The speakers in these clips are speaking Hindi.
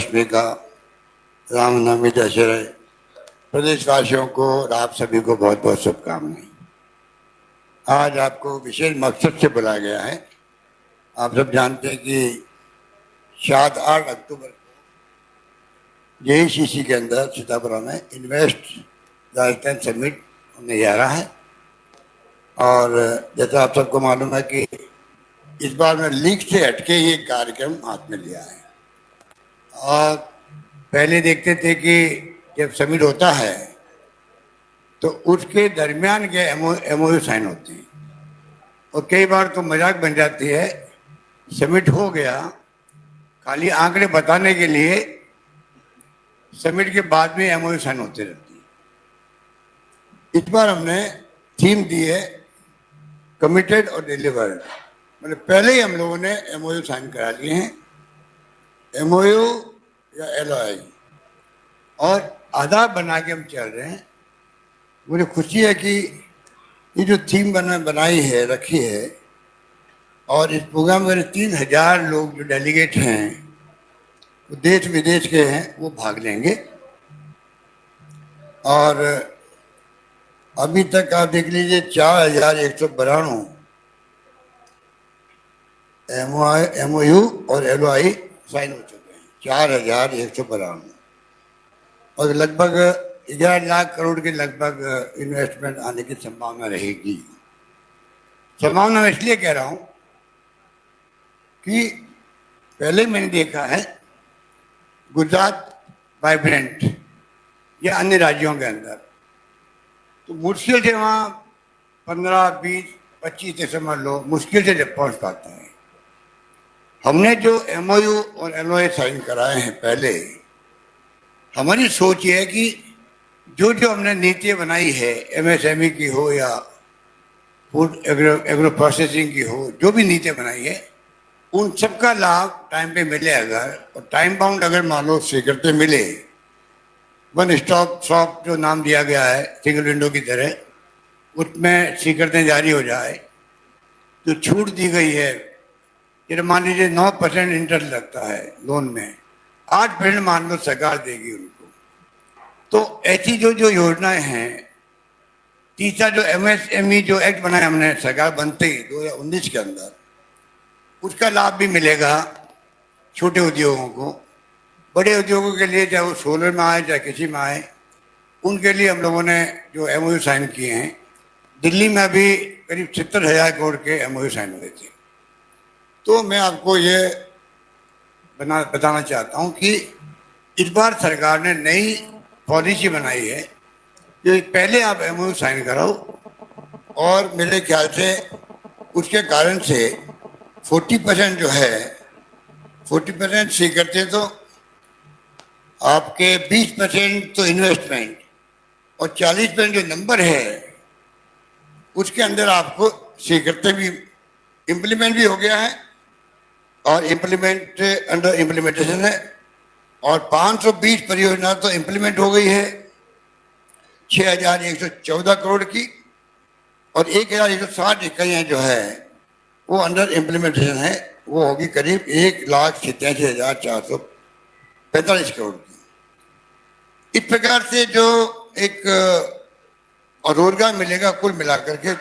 जन्माष्टमी का, रामनवमी, दशहरा, प्रदेशवासियों को और आप सभी को बहुत बहुत शुभकामनाएं। आज आपको विशेष मकसद से बुलाया गया है। आप सब जानते हैं कि 7-8 अक्टूबर को JCC के अंदर सीतापुर में इन्वेस्ट राजस्थान समिट होने जा रहा है। और जैसा आप सबको मालूम है कि इस बार में लीग से हटके ये कार्यक्रम हाथ में लिया है। और पहले देखते थे कि जब समिट होता है तो उसके दरमियान के MOU साइन होते हैं, और कई बार तो मजाक बन जाती है, समिट हो गया, खाली आंकड़े बताने के लिए समिट के बाद में MOU साइन होते रहते हैं। इस बार हमने थीम दी है कमिटेड और डिलीवर्ड। मतलब पहले ही हम लोगों ने MOU साइन करा लिए हैं, MOU या LOI, और आधार बना के हम चल रहे हैं। मुझे खुशी है कि ये जो थीम बनाई है, रखी है, और इस प्रोग्राम में 3000 लोग जो डेलीगेट हैं, वो देश विदेश के हैं, वो भाग लेंगे। और अभी तक आप देख लीजिए 4192 MOU और LOI साइन हो चुके हैं, 4192, और लगभग 11 लाख करोड़ के लगभग इन्वेस्टमेंट आने की संभावना रहेगी। संभावना मैं इसलिए कह रहा हूं कि पहले मैंने देखा है गुजरात, वाइब्रेंट या अन्य राज्यों के अंदर, तो मुश्किल से वहाँ 15, 20, 25 से समझ लो, मुश्किल से जब पहुँच पाते हैं। हमने जो MOU और LOI साइन कराए हैं पहले, हमारी सोच ये है कि जो जो हमने नीतियाँ बनाई है, MSME की हो या फूड एग्रो प्रोसेसिंग की हो, जो भी नीतियाँ बनाई है, उन सबका लाभ टाइम पे मिले अगर, और टाइम बाउंड अगर मान लो स्वीकृति मिले, वन स्टॉप शॉप जो नाम दिया गया है सिंगल विंडो की तरह, उसमें स्वीकृतें जारी हो जाए, जो छूट दी गई है, जैसे मान लीजिए 9% इंटरेस्ट लगता है लोन में, 8% मान लो सरकार देगी उनको। तो ऐसी जो जो योजनाएं हैं, तीसरा जो MSME जो एक्ट बनाया हमने सरकार बनते ही 2019 के अंदर, उसका लाभ भी मिलेगा छोटे उद्योगों को। बड़े उद्योगों के लिए, चाहे वो सोलर में आए चाहे किसी में आए, उनके लिए हम लोगों ने जो MOU साइन किए हैं, दिल्ली में अभी करीब 70,000 करोड़ के MOU साइन हुए थे। तो मैं आपको ये बताना चाहता हूँ कि इस बार सरकार ने नई पॉलिसी बनाई है कि पहले आप MOU साइन कराओ, और मेरे ख्याल से उसके कारण से 40% जो है, 40% स्वीकृति तो आपके 20% तो इन्वेस्टमेंट, और 40% जो नंबर है उसके अंदर आपको स्वीकृति भी, इम्प्लीमेंट भी हो गया है, और इम्प्लीमेंट अंडर इम्प्लीमेंटेशन है, और 520 परियोजना तो इम्प्लीमेंट हो गई है 6114 करोड़ की, और 1160 इकाइयाँ जो है वो अंडर इम्प्लीमेंटेशन है, वो होगी करीब 1,87,445 करोड़ की। इस प्रकार से जो एक रोजगार मिलेगा कुल मिलाकर के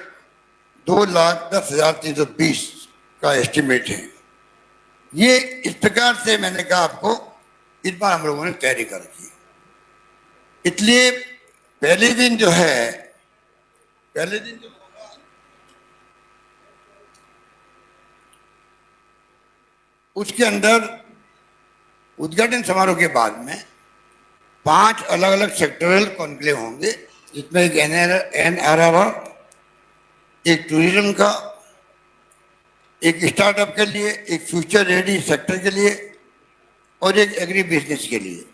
2,10,320 का एस्टिमेट है। ये इस प्रकार से मैंने कहा आपको, इस बार हम लोगों ने तैयारी कर रखी। इसलिए पहले दिन जो है, पहले दिन जो होगा, उसके अंदर उद्घाटन समारोह के बाद में 5 अलग अलग सेक्टरल कॉन्क्लेव होंगे, जिसमें एक NRR, एक टूरिज्म का, एक स्टार्टअप के लिए, एक फ्यूचर रेडी सेक्टर के लिए, और एक एग्री बिजनेस के लिए।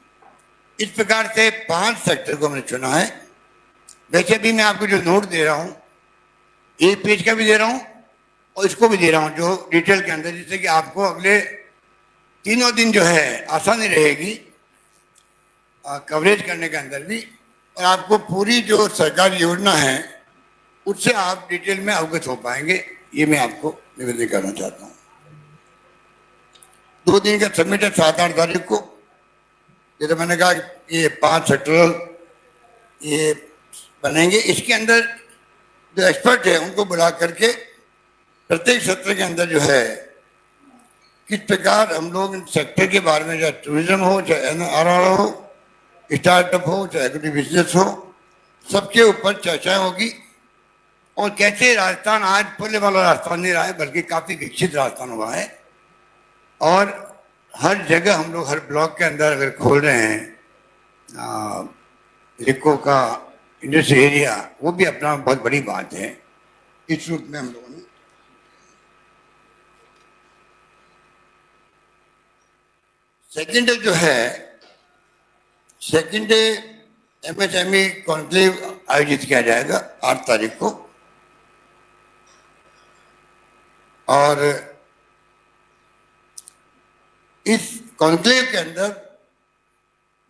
इस प्रकार से 5 सेक्टर को हमने चुना है। वैसे भी मैं आपको जो नोट दे रहा हूँ, एक पेज का भी दे रहा हूँ और इसको भी दे रहा हूँ जो डिटेल के अंदर, जिससे कि आपको अगले तीनों दिन जो है आसानी रहेगी कवरेज करने के अंदर भी, और आपको पूरी जो सरकारी योजना है उससे आप डिटेल में अवगत हो पाएंगे। ये मैं आपको निवेदन करना चाहता हूँ। 2 दिन का समिट है 7-8 तारीख को, ये तो मैंने कहा कि ये 5 सेक्टरल ये बनेंगे। इसके अंदर जो एक्सपर्ट है उनको बुला करके प्रत्येक सत्र के अंदर जो है किस प्रकार हम लोग इन सेक्टर के बारे में, चाहे टूरिज्म हो, चाहे एनआरआर हो, स्टार्टअप हो, चाहे एग्री बिजनेस हो, सबके ऊपर चर्चा होगी। और कैसे राजस्थान आज पुल वाला राजस्थान नहीं रहा है बल्कि काफी विकसित राजस्थान हुआ है। और हर जगह हम लोग हर ब्लॉक के अंदर अगर खोल रहे हैं रिको का इंडस्ट्री एरिया, वो भी अपना बहुत बड़ी बात है। इस रूप में हम लोगों ने सेकेंड डे जो है, सेकेंड डे एमएसएमई कॉन्क्लेव आयोजित किया जाएगा 8 तारीख को। और इस कॉन्क्लेव के अंदर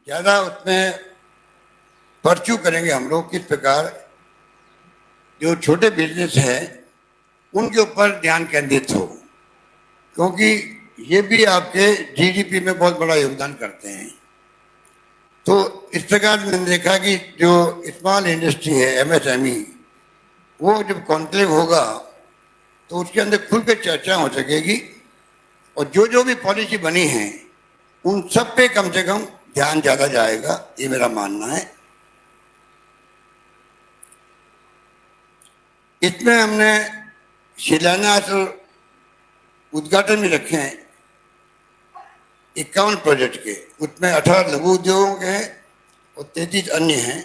ज्यादा उसमें परचू करेंगे हम लोग किस प्रकार जो छोटे बिजनेस है उनके ऊपर ध्यान केंद्रित हो, क्योंकि ये भी आपके जीडीपी में बहुत बड़ा योगदान करते हैं। तो इस प्रकार मैंने देखा कि जो स्मॉल इंडस्ट्री है एमएसएमई, वो जब कॉन्क्लेव होगा तो उसके अंदर खुल के चर्चा हो सकेगी और जो भी पॉलिसी बनी है उन सब पे कम से कम ध्यान ज्यादा जाएगा, ये मेरा मानना है। इसमें हमने शिलान्यास और उद्घाटन भी रखे हैं 51 प्रोजेक्ट के, उसमें 18 लघु उद्योगों के हैं और 33 अन्य हैं।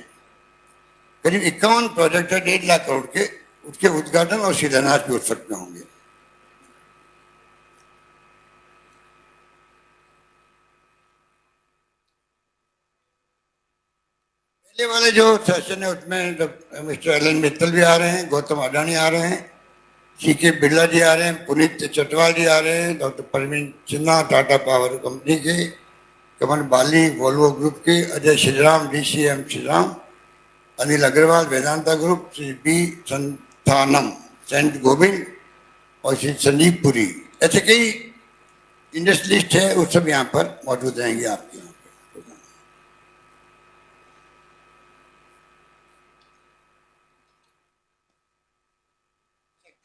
करीब 51 प्रोजेक्ट है 1.5 लाख करोड़ के, उसके उद्घाटन और शिलान्यास भी उत्सव में होंगे। पहले वाले जो सेशन है उसमें मिस्टर एलन मित्तल भी आ रहे हैं, गौतम अडानी आ रहे हैं, सीके बिरला जी आ रहे हैं, पुनीत चटवाल जी आ रहे हैं, डॉक्टर परवीन सिन्हा टाटा पावर कंपनी के, कमल बाली वोल्वो ग्रुप के, Ajay Shriram DCM Shriram, Anil Agarwal Vedanta group, Shri B Santhanam Saint गोविंद और श्री संदीप पुरी, ऐसे कई इंडस्ट्रियलिस्ट है, वो सब यहाँ पर मौजूद रहेंगे आपके यहाँ पर।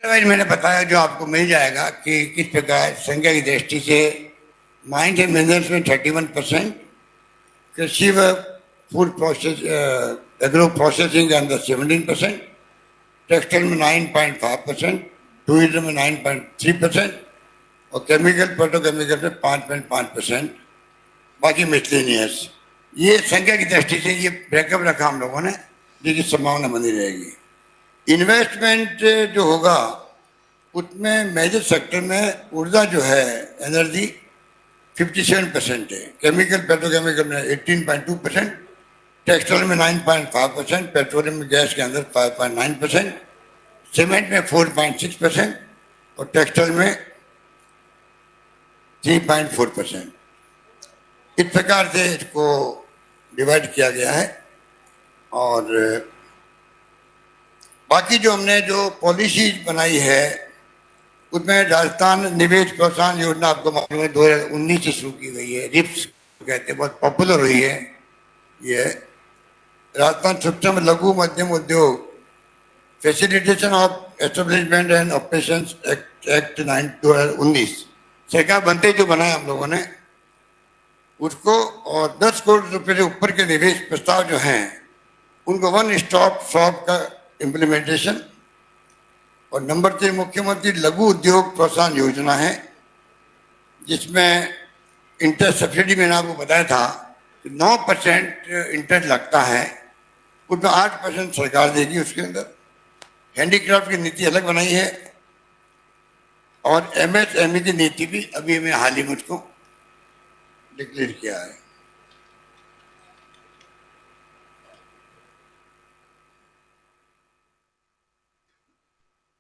मैंने बताया जो आपको मिल जाएगा कि किस प्रकार संख्या की दृष्टि से माइंड एंड बिजनेस में 31%, कृषि व फूड प्रोसेस एग्रो प्रोसेसिंग के अंदर 17%, टेक्सटाइल में 9.5%, टूरिज्म में 9.3% और केमिकल पेट्रोकेमिकल में 5.5%, बाकी मिसलेनियस। ये संख्या की दृष्टि से ये ब्रेकअप रखा हम लोगों ने, जिसकी संभावना बनी रहेगी। इन्वेस्टमेंट जो होगा उसमें मेजर सेक्टर में ऊर्जा जो है एनर्जी 57% है, केमिकल पेट्रोकेमिकल में 18.2%, टेक्सटाइल में 9.5%, पेट्रोलियम गैस के अंदर 5.9%, सीमेंट में 4.6% और टेक्सटाइल में 3.4%। इस प्रकार से इसको डिवाइड किया गया है। और बाकी जो हमने जो पॉलिसीज बनाई है उसमें राजस्थान निवेश प्रोत्साहन योजना आपको मालूम है 2019 से शुरू की गई है, रिप्स कहते हैं, बहुत पॉपुलर हुई है। ये राजस्थान सूक्ष्म लघु मध्यम उद्योग facilitation of establishment and operation act 2019 सरकार बनते जो बनाया हम लोगों ने उसको, और 10 करोड़ रुपए से ऊपर के निवेश प्रस्ताव जो हैं उनको वन स्टॉप शॉप का इम्प्लीमेंटेशन। और नंबर 3 मुख्यमंत्री लघु उद्योग प्रोत्साहन योजना है, जिसमें इंटरेस्ट सब्सिडी मैंने आपको बताया था 9% इंटरेस्ट लगता है, उसमें 8% सरकार देगी। उसके अंदर हैंडीक्राफ्ट की नीति अलग बनाई है और एमएसएमई की नीति भी अभी मैं हाल ही मुझको डिक्लेयर किया है।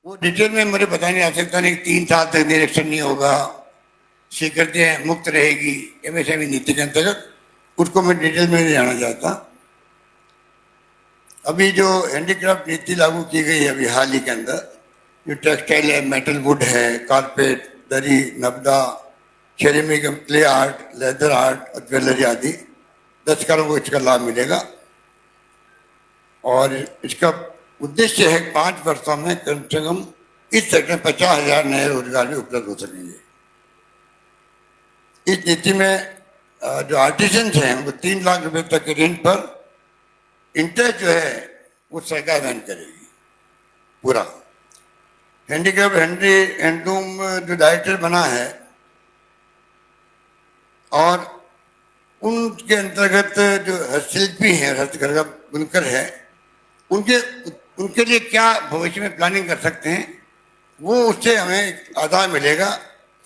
वो डिटेल में मुझे पता नहीं आ सकता, नहीं 3 साल तक निरीक्षण नहीं होगा, स्वीकृतियां मुक्त रहेगी एमएसएमई नीति के अंतर्गत, उसको मैं डिटेल में नहीं जाना चाहता। अभी जो हैंडीक्राफ्ट नीति लागू की गई है अभी हाल ही के अंदर, जो टेक्सटाइल है, मेटल वुड है, कारपेट, दरी, नबदा, ceramic, clay art, leather art और ज्वेलरी आदि, दस्तकारों को इसका लाभ मिलेगा। और इसका उद्देश्य है 5 वर्षों में कम से कम इस सेक्टर में 50,000 नए रोजगार भी उपलब्ध हो सकेंगे। इस नीति में जो आर्टिजन्स हैं उनको 3 लाख रुपए तक के ऋण पर इंटरेस्ट जो है वो सरकार वहन करेगी पूरा। हैंडीक्राफ्ट हैंडलूम जो डायरेक्टर बना है और उनके अंतर्गत जो हस्तशिल्पी हैं, हस्तकरघा बुनकर है, उनके लिए क्या भविष्य में प्लानिंग कर सकते हैं, वो उससे हमें आधार मिलेगा,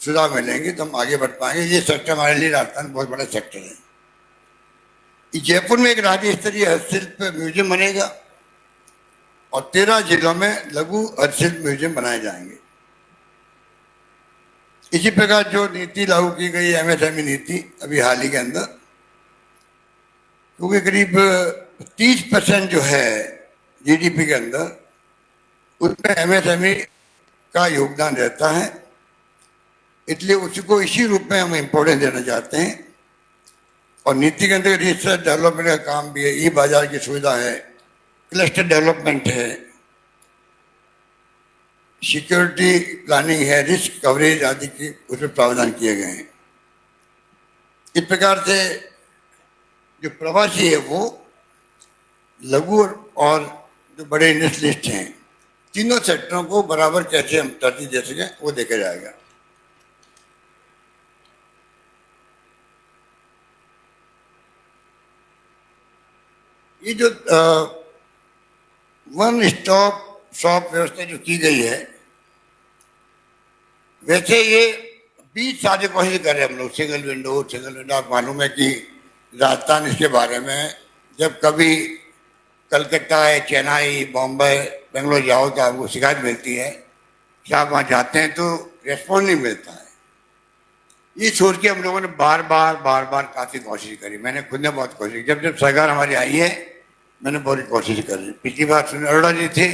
सुझाव मिलेंगे तो हम आगे बढ़ पाएंगे। ये सेक्टर हमारे लिए राजस्थान बहुत बड़ा सेक्टर है। जयपुर में एक राज्य स्तरीय हस्तशिल्प म्यूजियम बनेगा और 13 जिलों में लघु हस्तशिल्प म्यूजियम बनाए जाएंगे। इसी प्रकार जो नीति लागू की गई एमएसएमई नीति अभी हाल ही के अंदर, क्योंकि करीब 30% जो है जीडीपी के अंदर उसमें एमएसएमई का योगदान रहता है, इसलिए उसको इसी रूप में हम इम्पोर्टेंस देना चाहते हैं। और नीति के अंदर रिसर्च डेवलपमेंट का काम भी है, ई बाजार की सुविधा है, क्लस्टर डेवलपमेंट है, सिक्योरिटी प्लानिंग है, रिस्क कवरेज आदि की उसमें प्रावधान किए गए हैं। इस प्रकार से जो प्रवासी है वो लघु और जो बड़े इंडस्ट्रियलिस्ट हैं, तीनों सेक्टरों को बराबर कैसे हम तरजीह दे सकें वो देखा जाएगा। ये जो वन स्टॉप शॉप व्यवस्था जो की गई है, वैसे ये 20 साल से कोशिश कर रहे हैं हम लोग, सिंगल विंडो। आप मालूम है कि राजस्थान इसके बारे में जब कभी कलकत्ता है, चेन्नई, बॉम्बे, बेंगलोर जाओ तो आपको शिकायत मिलती है कि आप वहाँ जाते हैं तो रेस्पॉन्स नहीं मिलता है। ये सोच के हम लोगों ने बार बार काफ़ी कोशिश करी। मैंने खुद ने बहुत कोशिश की। जब सरकार हमारी आई है मैंने बहुत कोशिश करी। पिछली बार सुनील अरोड़ा जी थे,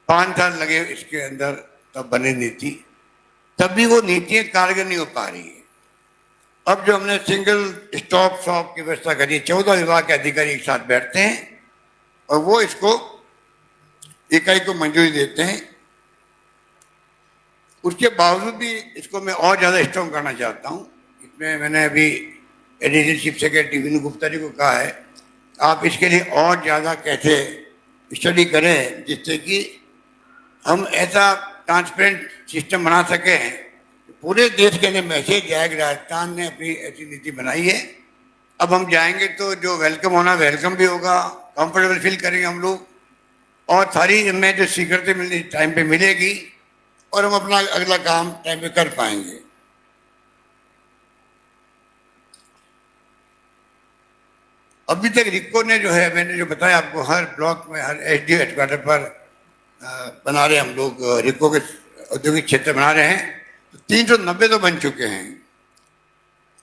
5 साल लगे इसके अंदर तब बनी नीति, तब भी वो नीतियाँ कारगर नहीं हो पा रही है। अब जो हमने सिंगल स्टॉप शॉप की व्यवस्था करी, 14 विभाग के अधिकारी एक साथ बैठते हैं और वो इसको इकाई को मंजूरी देते हैं। उसके बावजूद भी इसको मैं और ज़्यादा स्ट्रॉन्ग करना चाहता हूँ। इसमें मैंने अभी additional chief secretary Vinu Gupta ji को कहा है आप इसके लिए और ज़्यादा कैसे स्टडी करें जिससे कि हम ऐसा ट्रांसपेरेंट सिस्टम बना सकें पूरे देश के अंदर मैसेज जाए कि राजस्थान ने अपनी ऐसी नीति बनाई है। अब हम जाएंगे तो जो वेलकम होना वेलकम भी होगा, कंफर्टेबल फील करेंगे हम लोग, और सारी हमें जो स्वीकृति मिलनी टाइम पे मिलेगी और हम अपना अगला काम टाइम पे कर पाएंगे। अभी तक रिको ने जो है, मैंने जो बताया आपको, हर ब्लॉक में हर एसडीओ हेडक्वार्टर पर बना रहे हम लोग रिको के औद्योगिक क्षेत्र बना रहे हैं। तो 390 तो बन चुके हैं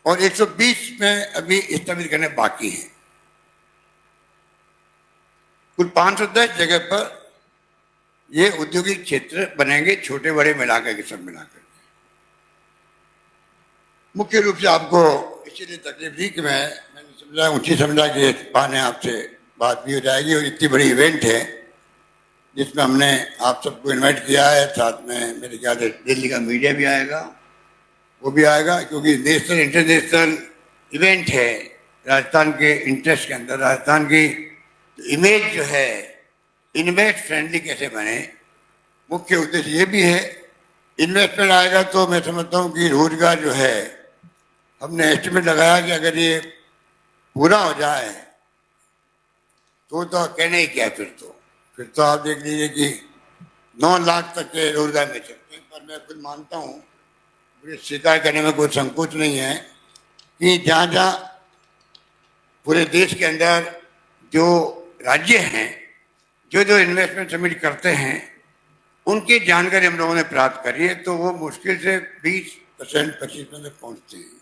और 120 में अभी स्थापित करने बाकी हैं। कुल 510 जगह पर ये औद्योगिक क्षेत्र बनेंगे, छोटे बड़े मिलाकर के सब मिलाकर। मुख्य रूप से आपको इसीलिए तकलीफ थी कि मैंने समझा ऊँची समझा कि बहाने आपसे बात भी हो जाएगी। और इतनी बड़ी इवेंट है जिसमें हमने आप सबको इनवाइट किया है, साथ में मेरे ख्याल से दिल्ली का मीडिया भी आएगा, वो भी आएगा, क्योंकि नेशनल इंटरनेशनल इवेंट है। राजस्थान के इंटरेस्ट के अंदर राजस्थान की इमेज जो है इन्वेस्ट फ्रेंडली कैसे बने, मुख्य उद्देश्य ये भी है। इन्वेस्टमेंट आएगा तो मैं समझता हूँ कि रोजगार जो है, हमने एस्टिमेट लगाया कि अगर ये पूरा हो जाए तो कहने ही क्या, फिर तो आप देख लीजिए कि 9 लाख तक के रोजगार मिल सकते हैं। पर मैं खुद मानता हूँ, मुझे स्वीकार करने में कोई संकोच नहीं है कि जहाँ जहाँ पूरे देश के अंदर जो राज्य हैं जो इन्वेस्टमेंट सबमिट करते हैं उनकी जानकारी हम लोगों ने प्राप्त करी है, तो वो मुश्किल से 20% 25% तक पहुँचते हैं।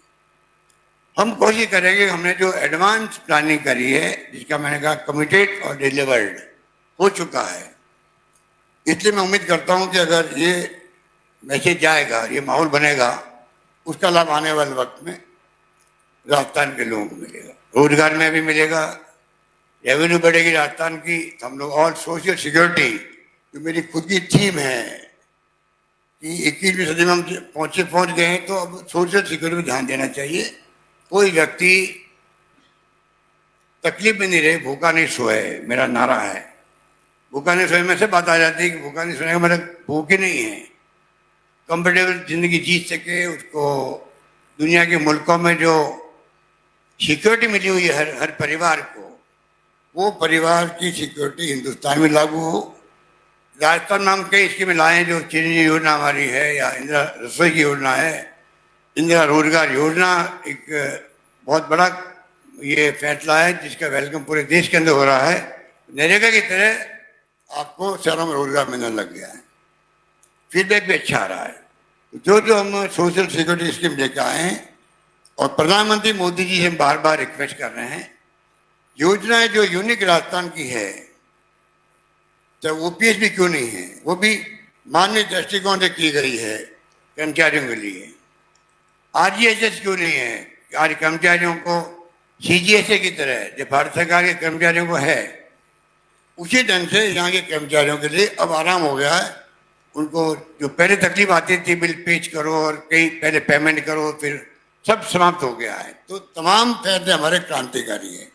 हम कोशिश करेंगे, हमने जो एडवांस प्लानिंग करी है जिसका मैंने कहा कमिटेड और डिलीवर्ड हो चुका है, इसलिए मैं उम्मीद करता हूं कि अगर ये मैसेज जाएगा, ये माहौल बनेगा, उसका लाभ आने वाले वक्त में राजस्थान के लोगों को मिलेगा। रोजगार में भी मिलेगा, रेवेन्यू बढ़ेगी राजस्थान की, तो हम लोग और सोशल सिक्योरिटी जो मेरी खुद की थीम है कि 21वीं सदी में हम पहुंच गए हैं, तो अब सोशल सिक्योरिटी में ध्यान देना चाहिए। कोई व्यक्ति तकलीफ में नहीं रहे, भूखा नहीं सोए, मेरा नारा है। भूखा नहीं सोए में से बात आ जाती है कि भूखा नहीं सोने का मतलब भूख ही नहीं है, कंफर्टेबल जिंदगी जी सके, उसको दुनिया के मुल्कों में जो सिक्योरिटी मिली हुई है हर हर परिवार को, वो परिवार की सिक्योरिटी हिंदुस्तान में लागू हो। राजस्थान में हम कई स्कीमें लाए हैं, जो चिरंजीवी योजना हमारी है, या इंदिरा रसोई की योजना है, इंदिरा रोजगार योजना एक बहुत बड़ा ये फैसला है जिसका वेलकम पूरे देश के अंदर हो रहा है। नरेगा की तरह आपको शहरों में रोजगार मिलने लग गया है, फीडबैक भी अच्छा आ रहा है। जो जो हम सोशल सिक्योरिटी स्कीम लेकर आए हैं, और प्रधानमंत्री मोदी जी से हम बार बार रिक्वेस्ट कर रहे हैं, योजनाएं जो यूनिक राजस्थान की है, चाहे ओपीएस भी क्यों नहीं है, वो भी मानवीय दृष्टिकोण से की गई है कर्मचारियों के लिए। आरजीएसएस क्यों नहीं है, आज कर्मचारियों को सीजीएसए की तरह जो भारत सरकार के कर्मचारियों को है, उसी ढंग से यहाँ के कर्मचारियों के लिए अब आराम हो गया है। उनको जो पहले तकलीफ आती थी, बिल पेच करो और कहीं पहले पेमेंट करो, फिर सब समाप्त हो गया है। तो तमाम फैसले हमारे क्रांतिकारी है।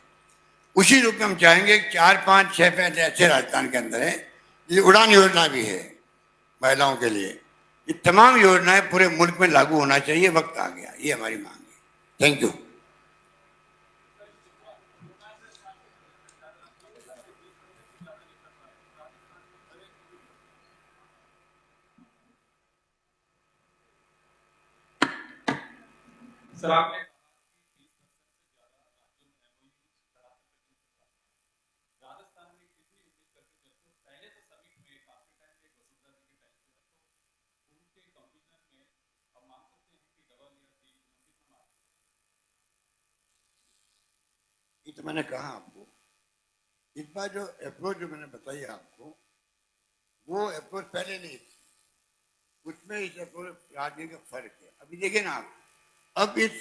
उसी रूप में हम चाहेंगे 4-5-6 फैसले ऐसे राजस्थान के अंदर है, ये उड़ान योजना भी है महिलाओं के लिए। ये तमाम योजनाएं पूरे मुल्क में लागू होना चाहिए, वक्त आ गया, ये हमारी मांग है। Thank you. सर आपने राजस्थान में कितनी उम्मीद करते थे? तो पहले तो सभी में काफी टाइम पे वसुंधरा जी के टाइम पे तो उनके कंक्लूजन में हम मान सकते हैं कि डबल या तीन कितना मार्क्स। ये तो मैंने कहा आपको, इस बार जो अप्रोच जो मैंने बताई आपको, वो अप्रोच पहले नहीं थी, उसमें इस अप्रोच राजनीति का फर्क है। अभी देखिए ना आप, अब इस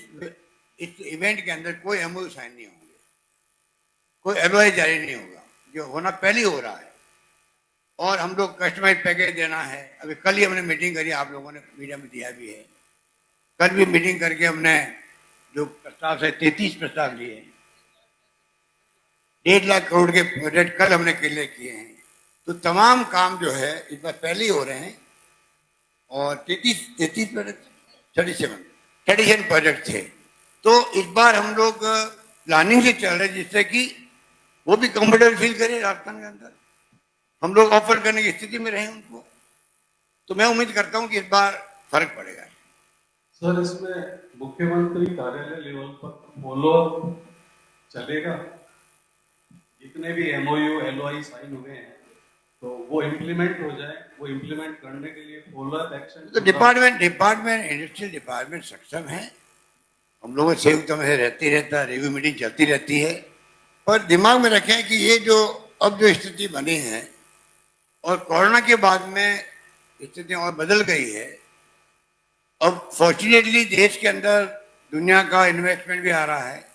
इवेंट के अंदर कोई एमओयू साइन नहीं होंगे, कोई एलओआई जारी नहीं होगा, जो होना पहले हो रहा है। और हम लोग कस्टमाइज पैकेज देना है, अभी कल ही हमने मीटिंग करी, आप लोगों ने मीडिया में दिया भी है, कल भी मीटिंग करके हमने जो प्रस्ताव है 33 प्रस्ताव लिए हैं, 1.5 लाख करोड़ के प्रोजेक्ट कल हमने क्लियर किए हैं। तो तमाम काम जो है इस बार पहले ही हो रहे हैं, और 33 प्रोजेक्ट, 37 प्रोजेक्ट थे। तो इस बार हम लोग प्लानिंग से चल रहे, जिससे कि वो भी कंफर्टेबल फील करें राजस्थान के अंदर, हम लोग ऑफर करने की स्थिति में रहे उनको। तो मैं उम्मीद करता हूं कि इस बार फर्क पड़ेगा। सर इसमें मुख्यमंत्री कार्यालय लेवल पर फॉलो चलेगा, जितने भी एमओयू एलओआई साइन हुए हैं तो वो इम्प्लीमेंट हो जाए, वो इम्प्लीमेंट करने के लिए फॉलो अप एक्शन। तो डिपार्टमेंट इंडस्ट्रियल डिपार्टमेंट सक्षम है, हम लोगों से संयुक्त में रहती रहता है, रिव्यू मीटिंग चलती रहती है। पर दिमाग में रखें कि ये जो अब जो स्थिति बनी है, और कोरोना के बाद में स्थिति और बदल गई है। अब फॉर्चुनेटली देश के अंदर दुनिया का इन्वेस्टमेंट भी आ रहा है,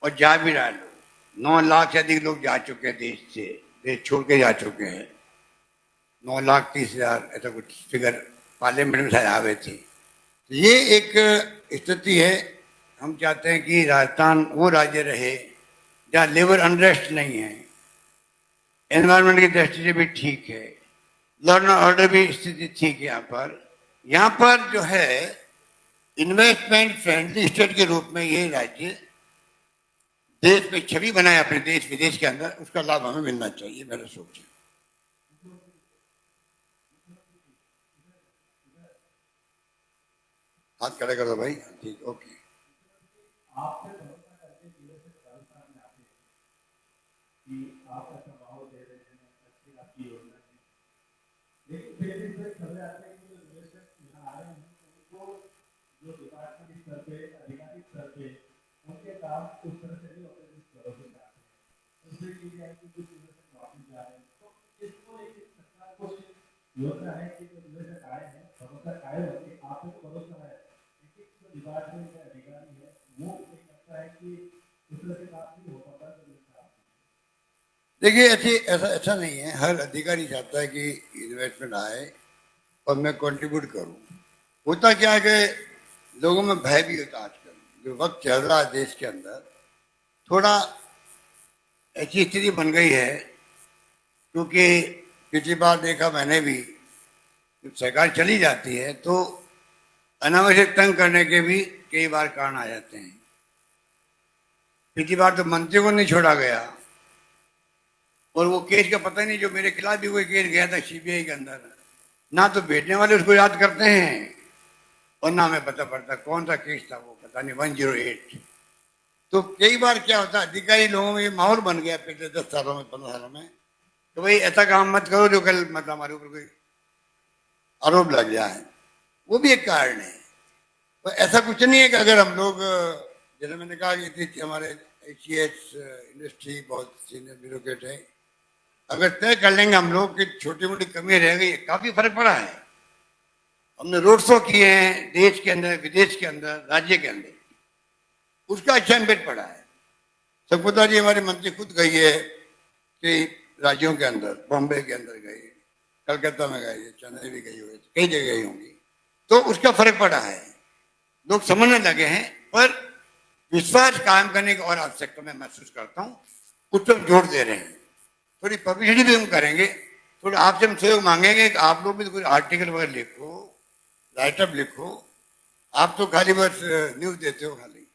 और जा भी रहा है। लोग 9 लाख से अधिक लोग जा चुके हैं देश से, देश छोड़ के जा चुके हैं। 9,30,000 ऐसा कुछ फिगर पार्लियामेंट में शायद आवे थे। तो ये एक स्थिति है। हम चाहते हैं कि राजस्थान वो राज्य रहे जहाँ लेबर अनरेस्ट नहीं है, एनवायरनमेंट की दृष्टि से भी ठीक है, लॉ एंड ऑर्डर भी स्थिति ठीक है। यहाँ पर जो है इन्वेस्टमेंट फ्रेंडली स्टेट के रूप में ये राज्य देश में छवि बनाए अपने देश विदेश के अंदर, उसका लाभ हमें मिलना चाहिए, मेरा सोच है। हाथ खड़े कर दो भाई, ठीक, ओके। आपसे भरोसा करके जिले से राजस्थान में आते हैं कि आप ऐसा भाव दे रहे हैं, अच्छी आपकी योजना है, लेकिन फिर भी फिर चले आते हैं कि जो निवेशक यहाँ आ रहे हैं उनको जो डिपार्टमेंट स्तर पे अधिकारी स्तर पे उनके काम उस तरह से नहीं होते जिस भरोसे से आते हैं, उसमें की जाए कि कुछ निवेशक वापस जा रहे हैं। तो इसको एक सरकार को योजना है कि जो निवेशक आए हैं भरोसा कायम रखे, आप पे भरोसा है, लेकिन जो डिपार्टमेंट के अधिकारी है वो ये करता है कि कुछ तरह से काम नहीं हो पाता तो देखिए ऐसी ऐसा ऐसा नहीं है, हर अधिकारी चाहता है कि इन्वेस्टमेंट आए और मैं कंट्रीब्यूट करूं। होता क्या है कि लोगों में भय भी होता है आजकल, जो वक्त चल रहा है देश के अंदर, थोड़ा ऐसी स्थिति बन गई है। क्योंकि पिछली बार देखा मैंने भी, जब सरकार चली जाती है तो अनावश्यक तंग करने के भी कई बार कारण आ जाते हैं। पिछली बार तो मंत्री को नहीं छोड़ा गया, और वो केस का पता ही नहीं, जो मेरे खिलाफ भी कोई केस गया था सीबीआई के अंदर, ना तो भेजने वाले उसको याद करते हैं और ना हमें पता पड़ता कौन सा केस था, वो पता नहीं 108। तो कई बार क्या होता है, अधिकारी लोगों में ये माहौल बन गया पिछले 10 सालों में, 15 सालों में, तो भाई ऐसा काम मत करो जो कल मतलब हमारे ऊपर कोई आरोप लग जाए। वो भी एक कारण है। तो ऐसा कुछ नहीं है कि अगर हम लोग, जैसे मैंने कहा कि हमारे एचईएस इंडस्ट्री बहुत सीनियर ब्यूरोक्रेट है, अगर तय कर लेंगे हम लोग कि छोटी मोटी कमी रह गई, काफी फर्क पड़ा है। हमने रोड शो किए हैं देश के अंदर, विदेश के अंदर, राज्य के अंदर, उसका अच्छा इम्पैक्ट पड़ा है। संकुता जी हमारे मंत्री खुद गई है कि राज्यों के अंदर, बॉम्बे के अंदर गई, कलकत्ता में गई, चेन्नई भी गई हुई, कई जगह गई होंगी, तो उसका फर्क पड़ा है। लोग समझने लगे हैं, पर विश्वास कायम करने की और आवश्यकता मैं महसूस करता हूँ, उस पर जोर दे रहे हैं। थोड़ी पब्लिसिटी भी हम करेंगे, थोड़ा आपसे हम सहयोग मांगेंगे कि आप लोग भी तो कोई आर्टिकल वगैरह लिखो, राइटअप लिखो। आप तो खाली बस न्यूज देते हो खाली।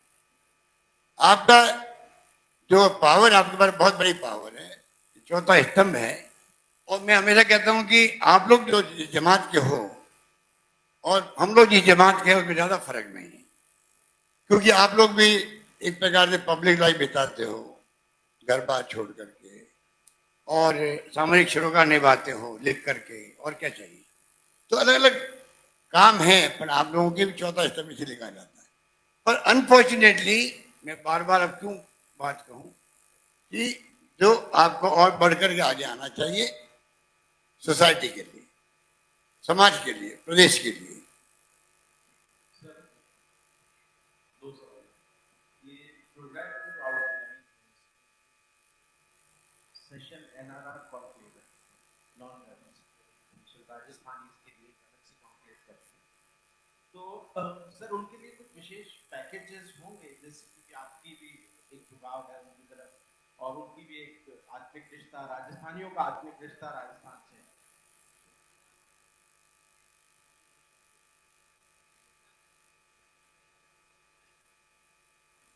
आपका जो पावर, आपके पास बहुत बड़ी पावर है, चौथा स्तंभ है। और मैं हमेशा कहता हूं कि आप लोग जो जमात के हो और हम लोग जिस जमात के हैं उसमें ज्यादा फर्क नहीं है। क्योंकि आप लोग भी एक प्रकार से पब्लिक लाइफ बिताते हो, घर बार छोड़ करके, और सामाजिक सरोकार निभाते हो लिख करके, और क्या चाहिए। तो अलग अलग काम है, पर आप लोगों के भी चौथा स्तंभ इसे लिखा जाता है। पर अनफॉर्चुनेटली, मैं बार बार अब क्यों बात कहूं, कि जो आपको और बढ़कर के आगे आना चाहिए सोसाइटी के लिए, समाज के लिए, प्रदेश के लिए। दो सवाल। ये प्रोग्राम को आउटलाइन सेशन एनआरआर कॉन्क्लेव है, नॉन गवर्नमेंट राजस्थान इसके लिए अलग से कॉन्क्लेव करते हैं। तो सर उनके लिए कुछ विशेष पैकेजेस होंगे, जैसे कि आपकी भी एक झुकाव है उनकी तरफ, और उनकी भी एक आत्मिक रिश्ता, राजस्थानियों का आत्मिक रिश्ता राजस्थान से है।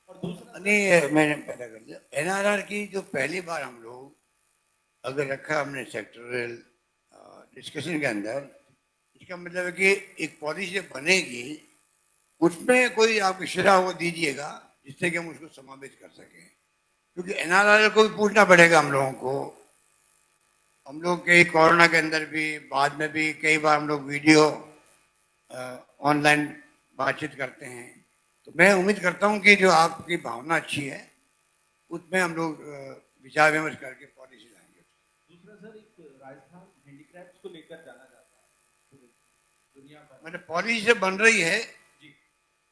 और दूसरा नहीं, मैंने पता कर दिया। एनआरआर की जो पहली बार हम लोग अगर रखा हमने सेक्टरल डिस्कशन के अंदर, इसका मतलब है कि एक पॉलिसी बनेगी, उसमें कोई आप इशारा वो दीजिएगा जिससे कि हम उसको समावेश कर सकें। क्योंकि एनआरआर को भी पूछना पड़ेगा हम लोगों को। हम लोग के कोरोना के अंदर भी, बाद में भी कई बार हम लोग वीडियो ऑनलाइन बातचीत करते हैं। तो मैं उम्मीद करता हूं कि जो आपकी भावना अच्छी है, उसमें हम लोग विचार विमर्श करके पॉलिसी लाएंगे। दूसरा सर, एक राजस्थान हैंडीक्राफ्ट्स को लेकर जाना जाता है पूरी दुनिया भर मतलब पॉलिसी से बन रही है, जी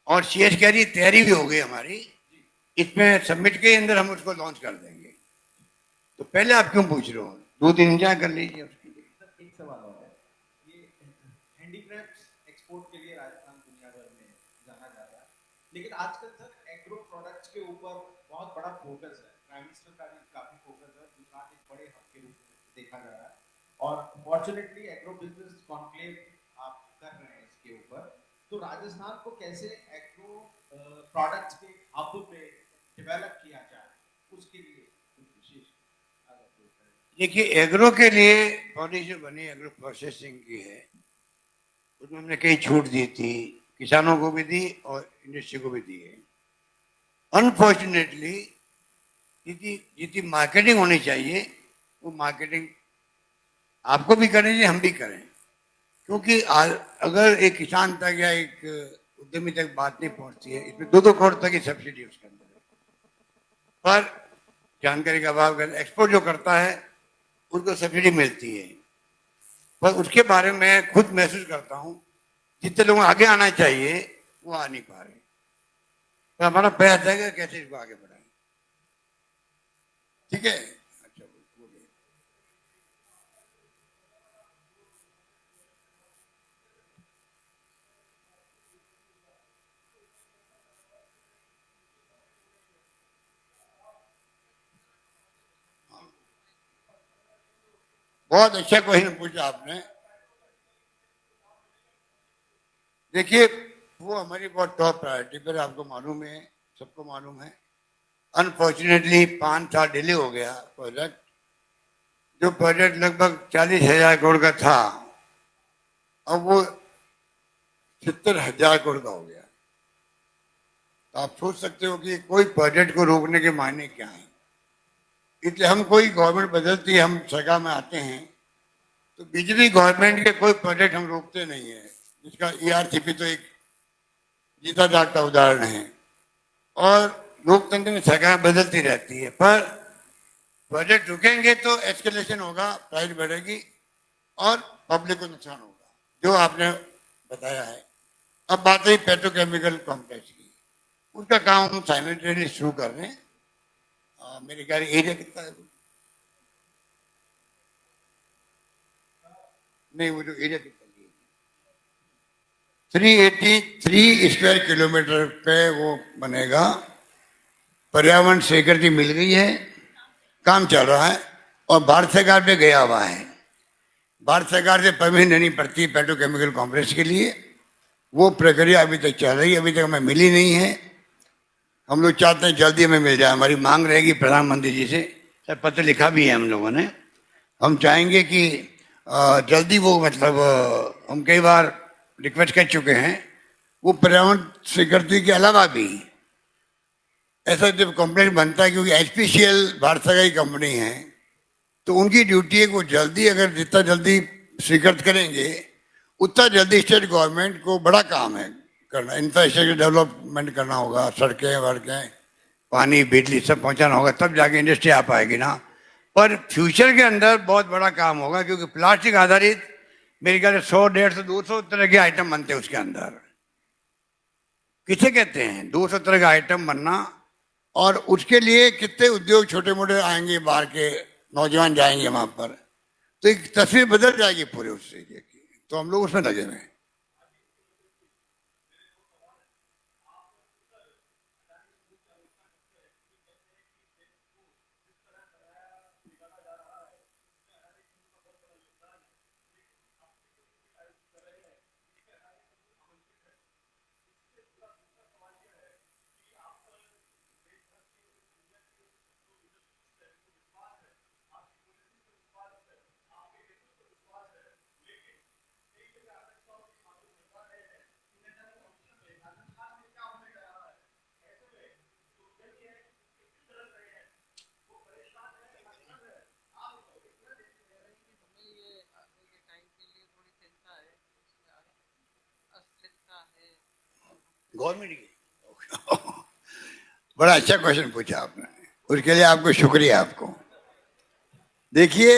और सीएस कह रही तैयारी भी हो गई हमारी। जी। इसमें सबमिट के अंदर हम उसको लॉन्च कर देंगे। तो पहले आप क्यों पूछ रहे हो, 2 दिन इंतजार कर लीजिए उसके लिए। सर एक सवाल और है, ये हैंडीक्राफ्ट्स एक्सपोर्ट के लिए राजस्थान दुनिया भर में जाना जाता है, लेकिन आजकल सर एग्रो प्रोडक्ट्स के ऊपर बहुत बड़ा फोकस है, प्राइम मिनिस्टर का भी काफी फोकस है, गुजरात एक बड़े हब के रूप में देखा जा रहा है। और फॉर्चुनेटली एग्रो बिजनेस कॉन्क्लेव आप कर रहे हैं इसके ऊपर, तो राजस्थान को कैसे एग्रो प्रोडक्ट्स के हब पे डेवलप किया जाए, उसके लिए कुछ विशेष देखिए, एग्रो के लिए पॉलिसी बनी, एग्रो प्रोसेसिंग की है, उसमें हमने कई छूट दी थी, किसानों को भी दी और इंडस्ट्री को भी दी है। अनफॉर्चुनेटली जितनी मार्केटिंग होनी चाहिए, वो मार्केटिंग आपको भी करनी चाहिए, हम भी करें। क्योंकि अगर एक किसान तक या एक उद्यमी तक बात नहीं पहुंचती है, इसमें 2-2 करोड़ तक की सब्सिडी उसके अंदर, पर जानकारी का अभाव, एक्सपोर्ट जो करता है उनको सब्सिडी मिलती है, पर उसके बारे में मैं खुद महसूस करता हूँ जितने लोग आगे आना चाहिए वो आ नहीं पा रहे। तो हमारा प्रयास है कि कैसे इसको आगे बढ़ाएं। ठीक है, अच्छा बोलिए। बहुत अच्छा क्वेश्चन पूछा आपने। देखिए, वो हमारी बहुत टॉप प्रायोरिटी पर, आपको मालूम है, सबको मालूम है। अनफॉर्चुनेटली 5 साल डिले हो गया प्रोजेक्ट। जो प्रोजेक्ट लगभग 40,000 करोड़ का था, अब वो 70,000 करोड़ का हो गया। तो आप सोच सकते हो कि कोई प्रोजेक्ट को रोकने के मायने क्या है। इसलिए हम, कोई गवर्नमेंट बदलती है, हम सरकार में आते हैं, तो बीजेपी गवर्नमेंट के कोई प्रोजेक्ट हम रोकते नहीं है। जिसका ईआरसीपी तो एक जीता जागता उदाहरण है। और लोकतंत्र में सरकार बदलती रहती है, पर प्रोजेक्ट रुकेंगे तो एस्केलेशन होगा, प्राइस बढ़ेगी और पब्लिक को नुकसान होगा, जो आपने बताया है। अब बात रही पेट्रोकेमिकल कॉम्प्लेक्स की, उसका काम हम साइमल्टेनियसली शुरू कर रहे हैं। मेरे ख्याल एरिया कितना है? नहीं, वो जो एरिया कितना है, 383 स्क्वायर किलोमीटर पे वो बनेगा। पर्यावरण स्वीकृति मिल गई है, काम चल रहा है और भारत सरकार पे गया हुआ है। भारत सरकार से परमिशन लेनी पड़ती है पेट्रोकेमिकल कॉम्प्लेक्स के लिए। वो प्रक्रिया अभी तक चल रही है, अभी तक हमें मिली नहीं है। हम लोग चाहते हैं जल्दी हमें मिल जाए, हमारी मांग रहेगी प्रधानमंत्री जी से। सर, पत्र लिखा भी है हम लोगों ने। हम चाहेंगे कि जल्दी वो, मतलब हम कई बार रिक्वेस्ट कर चुके हैं, वो पर्यावरण स्वीकृति के अलावा भी ऐसा जब कंप्लेंट बनता है, क्योंकि एचपीसीएल भारत सरकार की कंपनी है, तो उनकी ड्यूटी है कि वो जल्दी, अगर जितना जल्दी स्वीकृत करेंगे उतना जल्दी स्टेट गवर्नमेंट को बड़ा काम है करना, इंफ्रास्ट्रक्चर डेवलपमेंट करना होगा, सड़कें वड़कें, पानी बिजली सब पहुंचाना होगा, तब जाके इंडस्ट्री आ पाएगी ना। पर फ्यूचर के अंदर बहुत बड़ा काम होगा, क्योंकि प्लास्टिक आधारित मेरे ख्याल से 100, 150, 200 तरह के आइटम बनते हैं उसके अंदर। किसे कहते हैं 200 तरह का आइटम बनना, और उसके लिए कितने उद्योग छोटे मोटे आएंगे, बाहर के नौजवान जाएंगे वहां पर, तो एक तस्वीर बदल जाएगी पूरे उस एरिया की। तो हम लोग उसमें लगे हुए हैं। गवर्नमेंट की बड़ा अच्छा क्वेश्चन पूछा आपने, उसके लिए आपको शुक्रिया। आपको देखिए,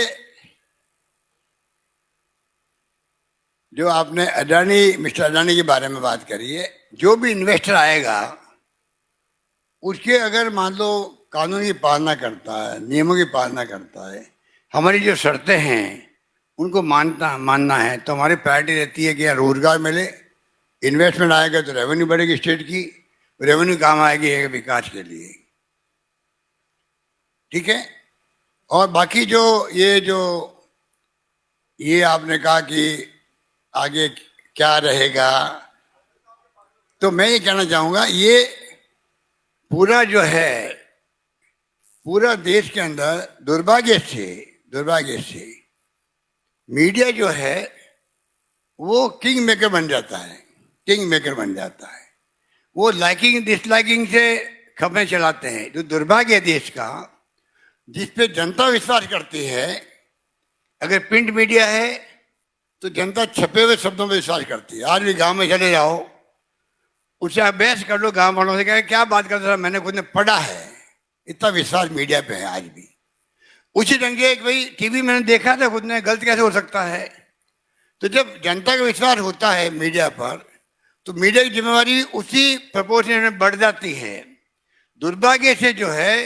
जो आपने अडानी, मिस्टर अडानी के बारे में बात करी है, जो भी इन्वेस्टर आएगा उसके, अगर मान लो कानून की पालना करता है, नियमों की पालना करता है, हमारी जो शर्तें हैं उनको मानना है, तो हमारी प्रायोरिटी रहती है कि यहाँ रोजगार मिले, इन्वेस्टमेंट आएगा तो रेवेन्यू बढ़ेगी स्टेट की, रेवेन्यू काम आएगी विकास के लिए। ठीक है। और बाकी जो ये आपने कहा कि आगे क्या रहेगा, तो मैं ये कहना चाहूंगा, ये पूरा जो है, पूरा देश के अंदर दुर्भाग्य से मीडिया जो है वो किंग मेकर बन जाता है, किंग मेकर बन जाता है। वो लाइकिंग डिसलाइकिंग से खबरें चलाते हैं, जो दुर्भाग्य है देश का, जिस पे जनता विश्वास करती है। अगर प्रिंट मीडिया है तो जनता छपे हुए शब्दों में विश्वास करती है। आज भी गांव में चले जाओ, उससे आप बहस कर लो गांव वालों से, कहे क्या बात करते हैं, मैंने खुद ने पढ़ा है। इतना विश्वास मीडिया पे है आज भी। उसी ढंग से एक भाई टीवी मैंने देखा था खुद ने, गलत कैसे हो सकता है। तो जब जनता का विश्वास होता है मीडिया पर, तो मीडिया की जिम्मेवारी उसी प्रपोर्शन में बढ़ जाती है। दुर्भाग्य से जो है,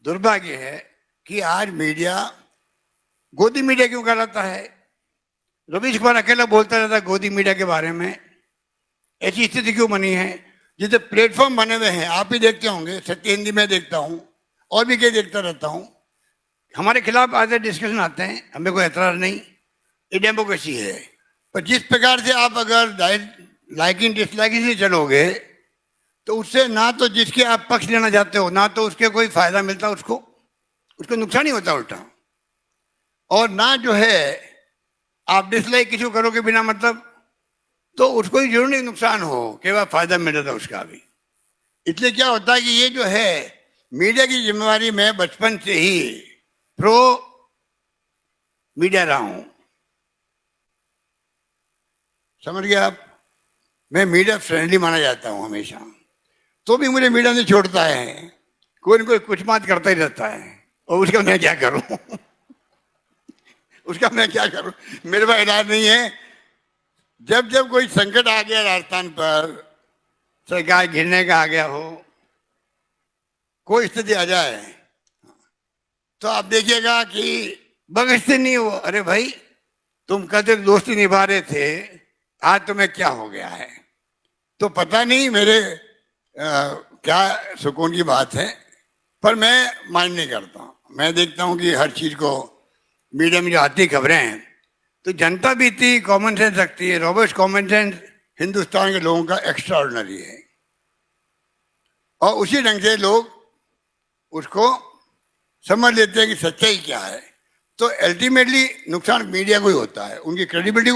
दुर्भाग्य है कि आज मीडिया गोदी मीडिया क्यों कहलाता है। रवीश कुमार अकेला बोलता रहता है गोदी मीडिया के बारे में। ऐसी स्थिति क्यों बनी है? जितने प्लेटफॉर्म बने हुए हैं आप भी देखते होंगे, सत्य हिंदी में देखता हूँ और भी कई देखता रहता हूँ, हमारे खिलाफ आज डिस्कशन आते हैं, हमें कोई एतराज नहीं, ये डेमोक्रेसी है। पर जिस प्रकार से आप अगर लाइकिंग डिसलाइकिंग से चलोगे तो उससे ना तो जिसके आप पक्ष लेना चाहते हो ना तो उसके कोई फायदा मिलता, उसको नुकसान ही होता उल्टा। और ना जो है आप डिसलाइक किसी को करोगे बिना मतलब तो उसको ही जरूर नहीं नुकसान हो, केवल फायदा मिल जाता उसका भी। इसलिए क्या होता है कि ये जो है मीडिया की जिम्मेवारी मैं बचपन से ही प्रो मीडिया रहा हूं, समझ गए आप। मैं मीडिया फ्रेंडली माना जाता हूं हमेशा, तो भी मुझे मीडिया नहीं छोड़ता है, कोई न कोई कुछ बात करता ही रहता है और उसका मैं क्या करूं उसका मैं क्या करूं, मेरे पास इलाज नहीं है। जब जब कोई संकट आ गया राजस्थान पर, सरकार गिरने का आ गया हो, कोई स्थिति आ जाए तो आप देखिएगा कि बगसते नहीं हो, अरे भाई तुम कदर दोस्ती निभा रहे थे, आज तुम्हें क्या हो गया है। तो पता नहीं मेरे क्या सुकून की बात है, पर मैं माइंड नहीं करता। मैं देखता हूं कि हर चीज को मीडिया में जो आती खबरें हैं तो जनता भी इतनी कॉमन सेंस रखती है। रॉबर्ट कॉमन सेंस हिंदुस्तान के लोगों का एक्स्ट्रा ऑर्डिनरी है और उसी ढंग से लोग उसको समझ लेते हैं कि सच्चाई क्या है। तो अल्टीमेटली नुकसान मीडिया को ही होता है, उनकी क्रेडिबिलिटी को